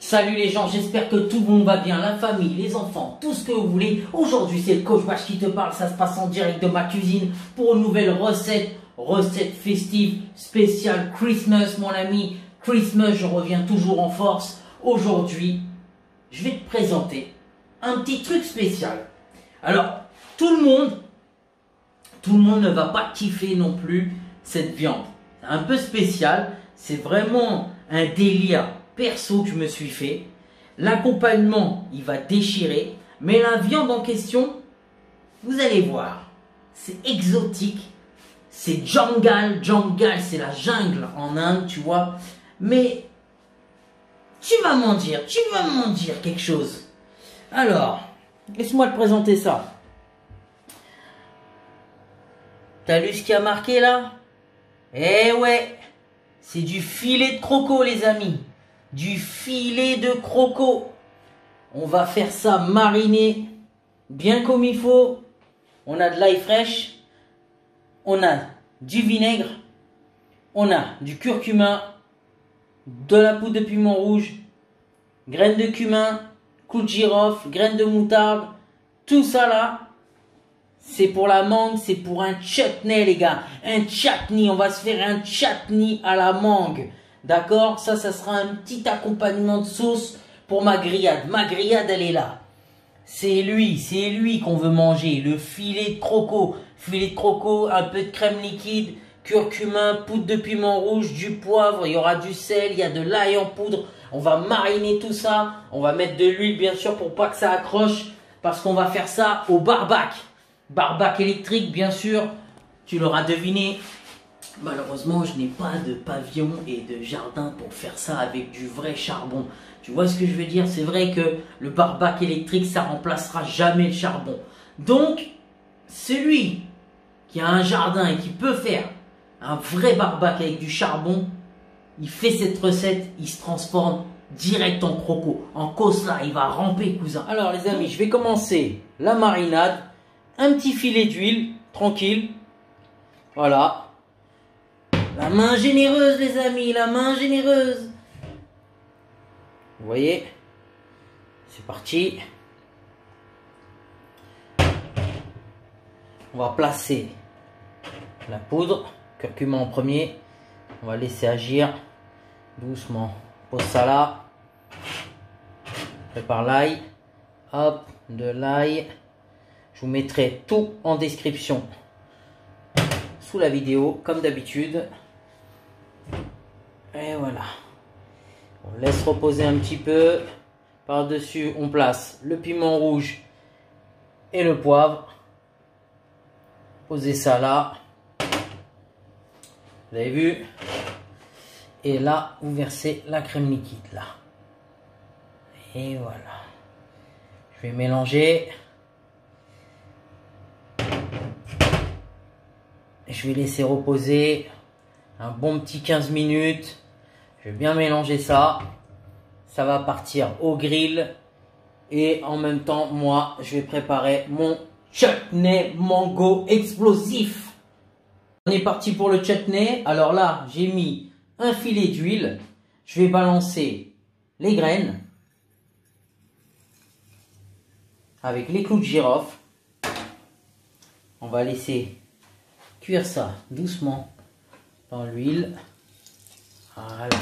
Salut les gens, j'espère que tout le monde va bien, la famille, les enfants, tout ce que vous voulez. Aujourd'hui c'est le Coach Bash qui te parle, ça se passe en direct de ma cuisine pour une nouvelle recette festive spéciale Christmas mon ami. Christmas, je reviens toujours en force. Aujourd'hui, je vais te présenter un petit truc spécial. Alors, tout le monde ne va pas kiffer non plus cette viande. C'est un peu spécial, c'est vraiment un délire perso que je me suis fait. L'accompagnement, il va déchirer. Mais la viande en question, vous allez voir, c'est exotique. C'est jungle. Jungle, c'est la jungle en Inde, tu vois. Mais tu vas m'en dire quelque chose. Alors, laisse-moi te présenter ça. T'as lu ce qui a marqué là? Eh ouais, c'est du filet de croco les amis. Du filet de croco. On va faire ça mariner bien comme il faut. On a de l'ail fraîche. On a du vinaigre. On a du curcuma. De la poudre de piment rouge. Graines de cumin. Clous de girofle. Graines de moutarde. Tout ça là. C'est pour la mangue, c'est pour un chutney les gars. Un chutney, on va se faire un chutney à la mangue. D'accord? Ça sera un petit accompagnement de sauce pour ma grillade. Ma grillade, elle est là. C'est lui qu'on veut manger. Le filet de croco. Filet de croco, un peu de crème liquide, curcuma, poudre de piment rouge, du poivre, il y aura du sel, il y a de l'ail en poudre. On va mariner tout ça. On va mettre de l'huile bien sûr pour pas que ça accroche. Parce qu'on va faire ça au barbac. Barbac électrique, bien sûr, tu l'auras deviné. Malheureusement, je n'ai pas de pavillon et de jardin pour faire ça avec du vrai charbon. Tu vois ce que je veux dire? C'est vrai que le barbac électrique, ça remplacera jamais le charbon. Donc, celui qui a un jardin et qui peut faire un vrai barbac avec du charbon, il fait cette recette, il se transforme direct en croco, en cosla, il va ramper, cousin. Alors les amis, je vais commencer la marinade. Un petit filet d'huile, tranquille. Voilà. La main généreuse, les amis, la main généreuse. Vous voyez? C'est parti. On va placer la poudre, curcuma en premier. On va laisser agir doucement. Pose ça là. Prépare l'ail. Hop, de l'ail. Je vous mettrai tout en description sous la vidéo, comme d'habitude. Et voilà. On laisse reposer un petit peu. Par-dessus, on place le piment rouge et le poivre. Posez ça là. Vous avez vu? Et là, vous versez la crème liquide là. Et voilà. Je vais mélanger. Je vais laisser reposer un bon petit 15 minutes. Je vais bien mélanger ça. Ça va partir au grill. Et en même temps, moi, je vais préparer mon chutney mango explosif. On est parti pour le chutney. Alors là, j'ai mis un filet d'huile. Je vais balancer les graines avec les clous de girofle. On va laisser cuire ça doucement dans l'huile. Voilà.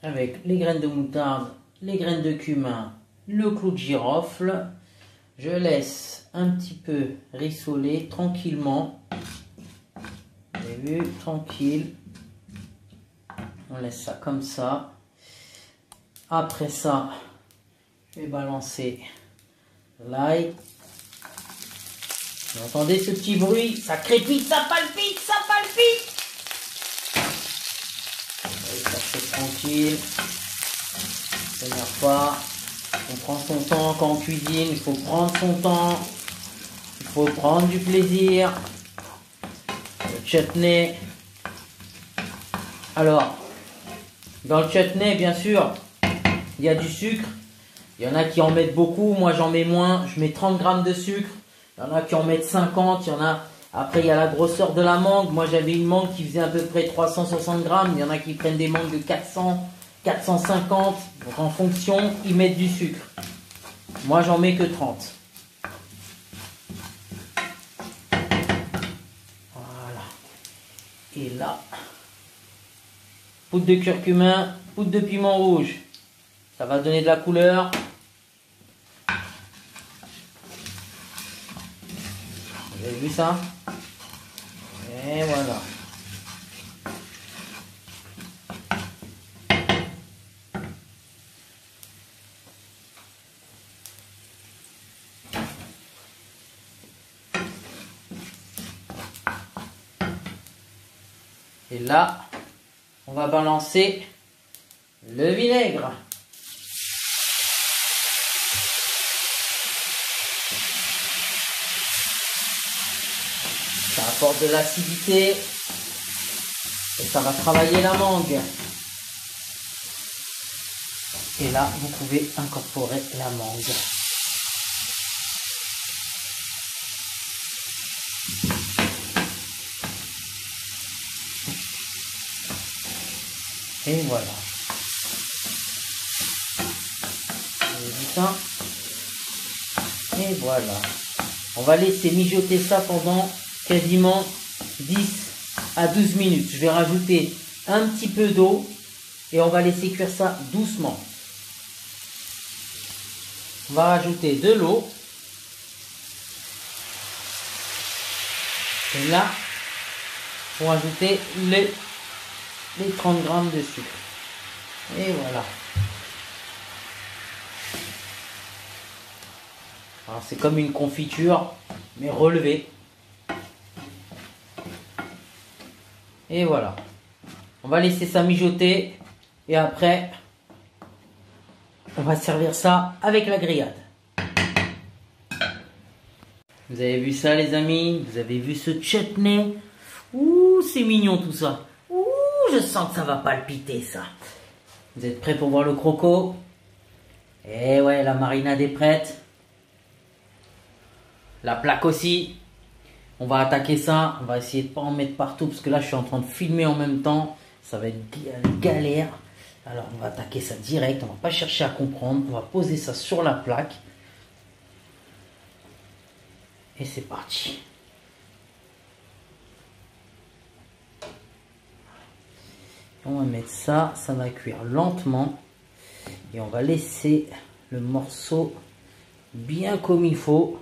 Avec les graines de moutarde, les graines de cumin, le clou de girofle. Je laisse un petit peu rissoler tranquillement. Vous avez vu, tranquille. On laisse ça comme ça. Après ça, je vais balancer l'ail. Vous entendez ce petit bruit? Ça crépite, ça palpite, ça palpite. C'est tranquille. Ça n'énerve pas. On prend son temps quand on cuisine. Il faut prendre son temps. Il faut prendre du plaisir. Le chutney. Alors, dans le chutney, bien sûr, il y a du sucre. Il y en a qui en mettent beaucoup. Moi, j'en mets moins. Je mets 30 grammes de sucre. Il y en a qui en mettent 50, il y en a. Après, il y a la grosseur de la mangue. Moi, j'avais une mangue qui faisait à peu près 360 grammes. Il y en a qui prennent des mangues de 400, 450. Donc en fonction, ils mettent du sucre. Moi, j'en mets que 30. Voilà. Et là, poudre de curcuma, poudre de piment rouge. Ça va donner de la couleur. Vous avez vu ça? Et voilà. Et là, on va balancer le vinaigre. Ça apporte de l'acidité et ça va travailler la mangue. Et là, vous pouvez incorporer la mangue. Et voilà. Vous avez vu ça? Et voilà. On va laisser mijoter ça pendant quasiment 10 à 12 minutes. Je vais rajouter un petit peu d'eau et on va laisser cuire ça doucement. On va rajouter de l'eau. Et là, pour ajouter les 30 grammes de sucre. Et voilà. Alors c'est comme une confiture, mais relevée. Et voilà. On va laisser ça mijoter. Et après, on va servir ça avec la grillade. Vous avez vu ça les amis? Vous avez vu ce chutney? Ouh, c'est mignon tout ça. Ouh, je sens que ça va palpiter ça. Vous êtes prêts pour voir le croco? Eh ouais, la marinade est prête. La plaque aussi. On va attaquer ça. On va essayer de ne pas en mettre partout parce que là je suis en train de filmer en même temps. Ça va être galère. Alors on va attaquer ça direct. On va pas chercher à comprendre. On va poser ça sur la plaque. Et c'est parti. On va mettre ça. Ça va cuire lentement. Et on va laisser le morceau bien comme il faut.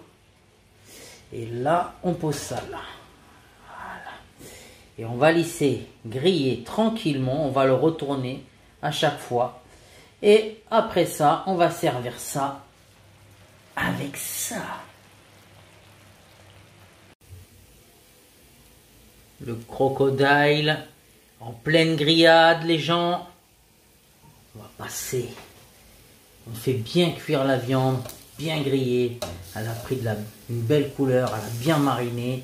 Et là, on pose ça là. Voilà. Et on va laisser griller tranquillement. On va le retourner à chaque fois. Et après ça, on va servir ça avec ça. Le crocodile en pleine grillade, les gens. On va passer. On fait bien cuire la viande. Bien grillée, elle a pris une belle couleur, elle a bien mariné,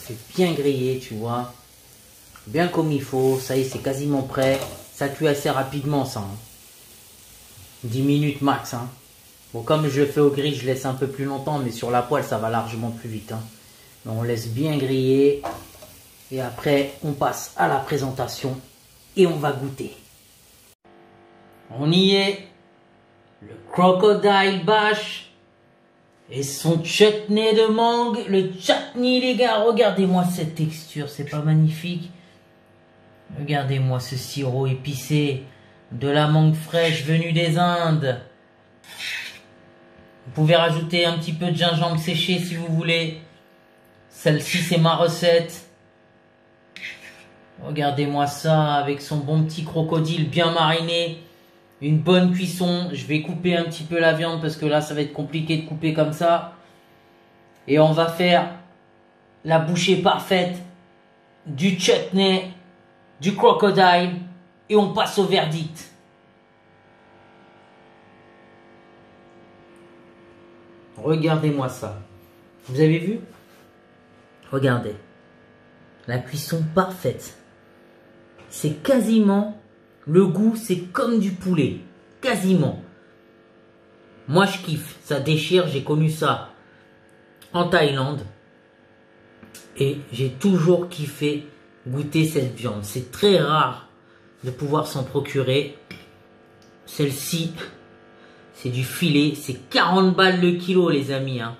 c'est bien grillé, tu vois, bien comme il faut. Ça y est, c'est quasiment prêt, ça cuit assez rapidement ça, hein. 10 minutes max, hein. Bon, comme je le fais au grill, je laisse un peu plus longtemps, mais sur la poêle ça va largement plus vite, hein. Donc, on laisse bien griller et après on passe à la présentation et on va goûter. On y est. Le crocodile bash et son chutney de mangue. Le chutney les gars, regardez-moi cette texture, c'est pas magnifique? Regardez-moi ce sirop épicé de la mangue fraîche venue des Indes. Vous pouvez rajouter un petit peu de gingembre séché si vous voulez. Celle-ci c'est ma recette. Regardez-moi ça avec son bon petit crocodile bien mariné. Une bonne cuisson. Je vais couper un petit peu la viande parce que là, ça va être compliqué de couper comme ça. Et on va faire la bouchée parfaite du chutney, du crocodile. Et on passe au verdict. Regardez-moi ça. Vous avez vu? Regardez. La cuisson parfaite. C'est quasiment... Le goût, c'est comme du poulet. Quasiment. Moi, je kiffe. Ça déchire. J'ai connu ça en Thaïlande. Et j'ai toujours kiffé goûter cette viande. C'est très rare de pouvoir s'en procurer. Celle-ci, c'est du filet. C'est 40 balles le kilo, les amis. Hein.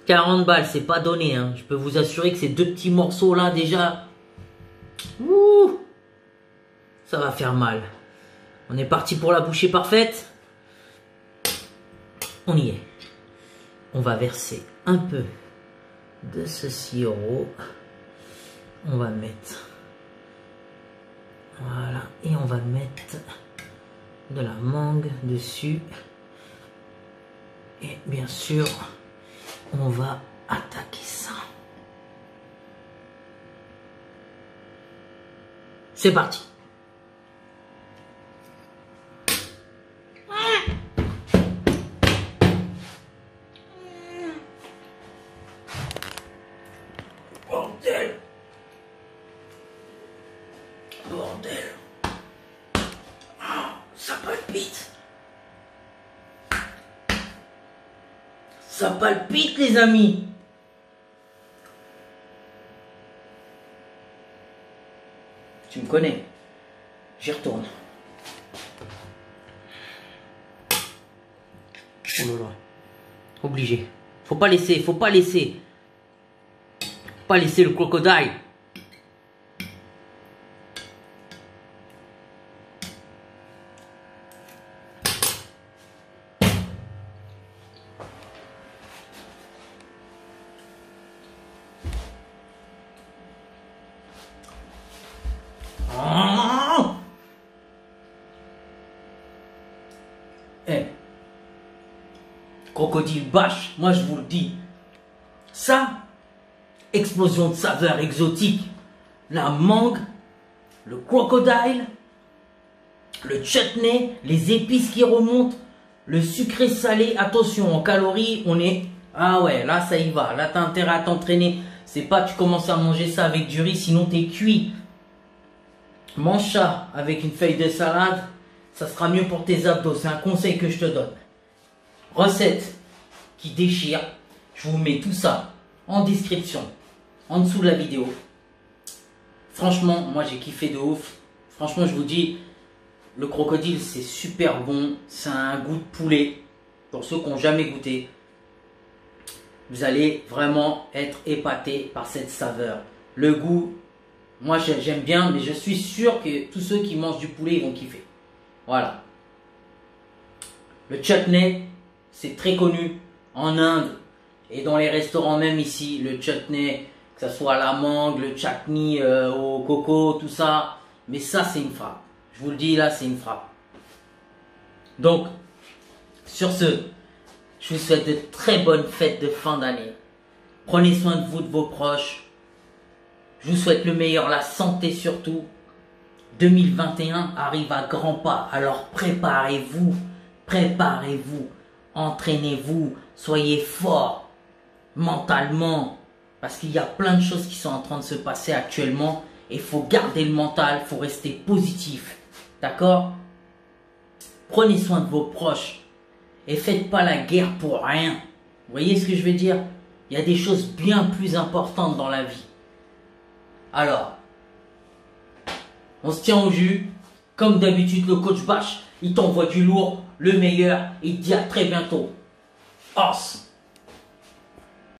40 balles, c'est pas donné. Hein. Je peux vous assurer que ces deux petits morceaux là, déjà, ouh, ça va faire mal. On est parti pour la bouchée parfaite. On y est. On va verser un peu de ce sirop. On va mettre, voilà, et on va mettre de la mangue dessus. Et bien sûr, on va attaquer ça. C'est parti. Bordel. Bordel. Oh, ça palpite. Ça palpite, les amis. Tu me connais. J'y retourne. Oh là là. Obligé. Faut pas laisser, faut pas laisser. Faut pas laisser le crocodile. Eh, crocodile bâche, moi je vous le dis. Ça, explosion de saveurs exotiques. La mangue, le crocodile, le chutney, les épices qui remontent, le sucré salé. Attention, en calories, on est... Ah ouais, là ça y va. Là t'as intérêt à t'entraîner. C'est pas tu commences à manger ça avec du riz, sinon t'es cuit. Mange ça avec une feuille de salade. Ça sera mieux pour tes abdos. C'est un conseil que je te donne. Recette qui déchire. Je vous mets tout ça en description, en dessous de la vidéo. Franchement, moi j'ai kiffé de ouf. Franchement, je vous dis, le crocodile c'est super bon. C'est un goût de poulet. Pour ceux qui n'ont jamais goûté, vous allez vraiment être épatés par cette saveur. Le goût, moi j'aime bien, mais je suis sûr que tous ceux qui mangent du poulet, ils vont kiffer. Voilà. Le chutney, c'est très connu en Inde et dans les restaurants même ici. Le chutney, que ce soit la mangue, le chutney au coco, tout ça. Mais ça, c'est une frappe. Je vous le dis, là, c'est une frappe. Donc, sur ce, je vous souhaite de très bonnes fêtes de fin d'année. Prenez soin de vous, de vos proches. Je vous souhaite le meilleur, la santé surtout. 2021 arrive à grands pas, alors préparez-vous, entraînez-vous, soyez forts mentalement, parce qu'il y a plein de choses qui sont en train de se passer actuellement, et il faut garder le mental, il faut rester positif, d'accord? Prenez soin de vos proches, et faites pas la guerre pour rien, vous voyez ce que je veux dire? Il y a des choses bien plus importantes dans la vie. Alors, on se tient au jus. Comme d'habitude, le coach Bâche, il t'envoie du lourd, le meilleur. Il te dit à très bientôt. Os.